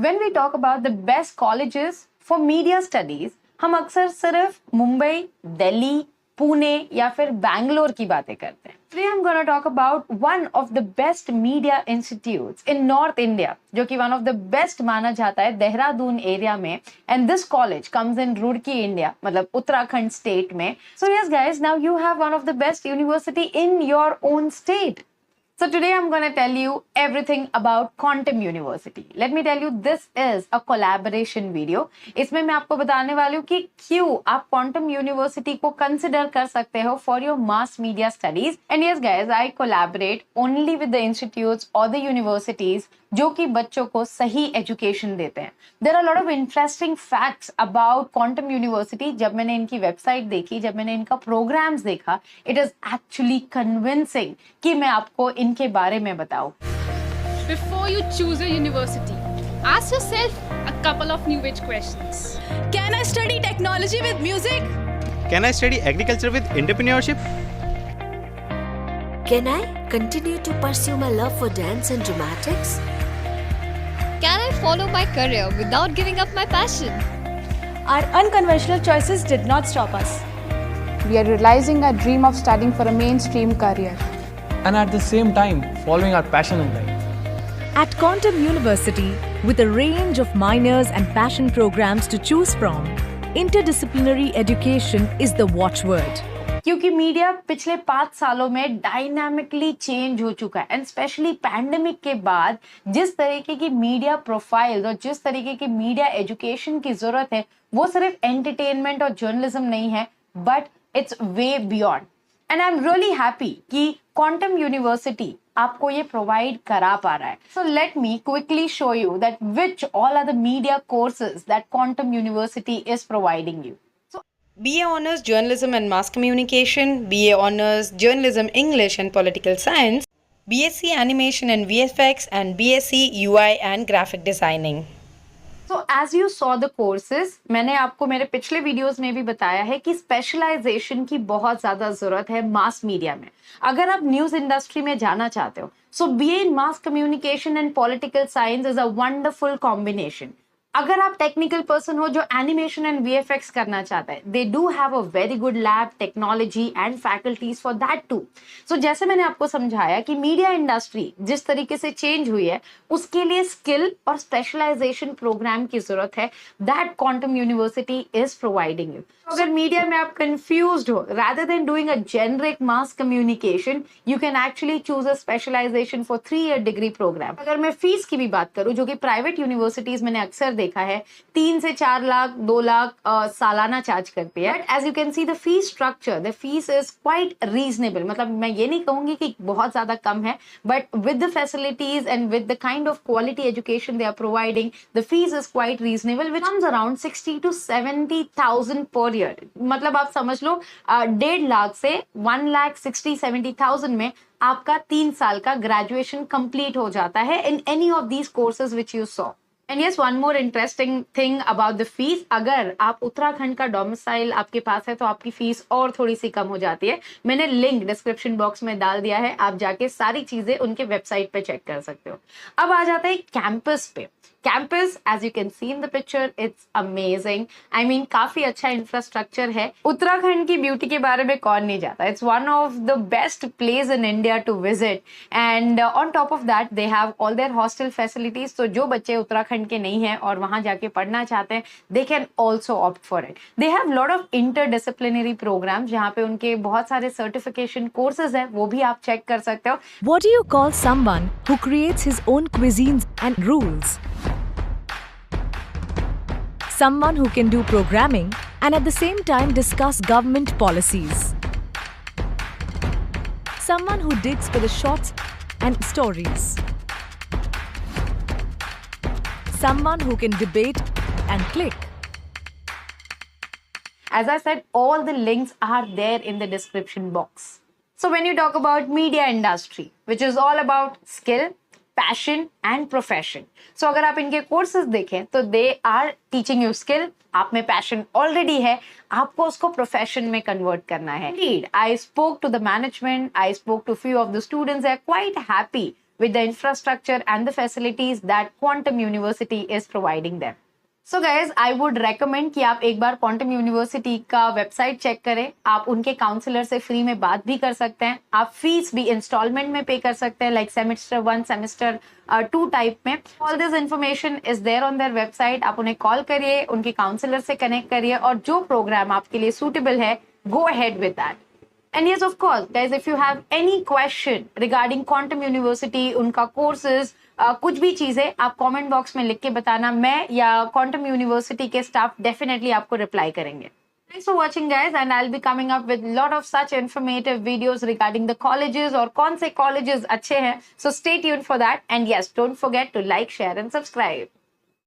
When we talk about the best colleges for media studies, हम अक्सर सिर्फ मुंबई, दिल्ली, पुणे या फिर बैंगलोर की बातें करते हैं. Today I'm going to talk about one of the best media institutes in North India, जो कि one of the best माना जाता है देहरादून एरिया में. And this college comes in Roorkee, India, मतलब उत्तराखंड स्टेट में. So yes guys, now you have one of the best university in your own state. So today I'm going to tell you everything about Quantum University. Let me tell you, this is a collaboration video. इसमें मैं आपको बताने वाली हूँ कि क्यों आप Quantum University को consider कर सकते हो for your mass media studies. And yes guys, I collaborate only with the institutes or the universities जो कि बच्चों को सही एजुकेशन देते हैं. There are a lot of interesting facts about Quantum University. जब मैंने इनकी वेबसाइट देखी, जब मैंने इनका प्रोग्राम्स देखा, it is actually convincing कि मैं आपको इनके बारे में बताऊं. Before you choose a university, ask yourself a couple of new age questions. Can I study technology with music? Can I study agriculture with entrepreneurship? Can I continue to pursue my love for dance and dramatics? Can I follow my career without giving up my passion? Our unconventional choices did not stop us. We are realizing our dream of studying for a mainstream career. And at the same time, following our passion in life. At Quantum University, with a range of minors and passion programs to choose from, interdisciplinary education is the watchword. क्योंकि media पिछले 5 सालों में dynamically change हो चुका है and specially pandemic के बाद जिस तरीके की मीडिया प्रोफाइल और जिस तरीके की मीडिया एजुकेशन की जरूरत है वो सिर्फ एंटरटेनमेंट और जर्नलिज्म नहीं है but it's way beyond. And I am really happy कि क्वांटम यूनिवर्सिटी आपको ये प्रोवाइड करा पा रहा है. So let me quickly show you that which all are the media courses that Quantum University is providing you. BA Honours Journalism and Mass Communication, BA Honours Journalism English and Political Science, BSc Animation and VFX and BSc UI and Graphic Designing. So as you saw the courses, मैंने आपको मेरे पिछले videos में भी बताया है कि specialisation की बहुत ज़्यादा ज़रूरत है मास मीडिया में. अगर आप न्यूज़ इंडस्ट्री में जाना चाहते हो, so BA in Mass Communication and Political Science is a wonderful combination. अगर आप टेक्निकल पर्सन हो जो एनिमेशन एंड वीएफएक्स करना चाहता है, they do have a very good lab, technology and faculties for that too. So जैसे मैंने आपको समझाया कि मीडिया इंडस्ट्री जिस तरीके से चेंज हुई है उसके लिए स्किल और स्पेशलाइजेशन प्रोग्राम की जरूरत है. That Quantum University is providing you. अगर मीडिया में आप कंफ्यूज्ड हो, rather than doing a generic mass communication, you can actually choose a specialization for 3-year degree program. अगर मैं फीस की भी बात करूं जो कि प्राइवेट यूनिवर्सिटीज मैंने अक्सर देखा है 3 से 4 लाख 2 लाख सालाना चार्ज करती है. As you can see the fees structure, the fees is quite reasonable. मतलब मैं ये नहीं कहूंगी कि बहुत ज्यादा कम है, but with the facilities and with the kind of quality education they are providing, the fees is quite reasonable which comes around 60 to 70,000 per year. मतलब आप समझ लो 1.5 लाख से 1,60,70,000 में आपका 3 साल का ग्रेजुएशन कंप्लीट हो जाता है in any of these courses which you saw. And yes, one more interesting thing about the fees, अगर आप उत्तराखंड का डोमिसाइल आपके पास है तो आपकी फीस और थोड़ी सी कम हो जाती है. मैंने लिंक डिस्क्रिप्शन बॉक्स में डाल दिया है, आप जाके सारी चीजें उनके वेबसाइट पे चेक कर सकते हो. अब आ जाता है कैंपस पे. Campus as you can see in the picture, it's amazing. I mean काफी अच्छा इंफ्रास्ट्रक्चर है. उत्तराखंड की ब्यूटी के बारे में कौन नहीं जाता. It's one of the best place in India to visit and on top of that they have all their hostel facilities. तो जो बच्चे उत्तराखंड के नहीं हैं और वहां जाके पढ़ना चाहते हैं, they can also opt for it. They have lot of interdisciplinary programs जहाँ पे उनके बहुत सारे सर्टिफिकेशन कोर्सेज है, वो भी आप चेक कर सकते हो. What do you call someone who creates his own cuisines and rules? Someone who can do programming and at the same time discuss government policies. Someone who digs for the shots and stories. Someone who can debate and click. As I said, all the links are there in the description box. So when you talk about media industry, which is all about skill, passion and profession. So अगर आप इनके courses देखें तो they are teaching you skill. आप में passion already है, आपको उसको प्रोफेशन में कन्वर्ट करना है. Indeed, I spoke to the management, I spoke to few of the students. They are quite happy with the infrastructure and the facilities that Quantum University is providing them. So guys, I would recommend कि आप एक बार quantum university का website check करें. आप उनके counsellor से free में बात भी कर सकते हैं. आप फीस भी इंस्टॉलमेंट में पे कर सकते हैं, लाइक सेमेस्टर 1, सेमेस्टर 2 टाइप में. All this information is there on their website. आप उन्हें कॉल करिए, उनके काउंसलर से कनेक्ट करिए और जो प्रोग्राम आपके लिए सूटेबल है, go ahead with that. And yes, of course, guys, if you have any question regarding Quantum University, उनका courses, कुछ भी चीजें आप कमेंट बॉक्स में लिख के बताना. मैं या Quantum University के स्टाफ डेफिनेटली आपको रिप्लाई करेंगे. Thanks for watching, guys, and I'll be coming up with lot of such informative videos regarding the colleges और कौन से colleges अच्छे हैं. So stay tuned for that, and yes, don't forget to like, share and subscribe.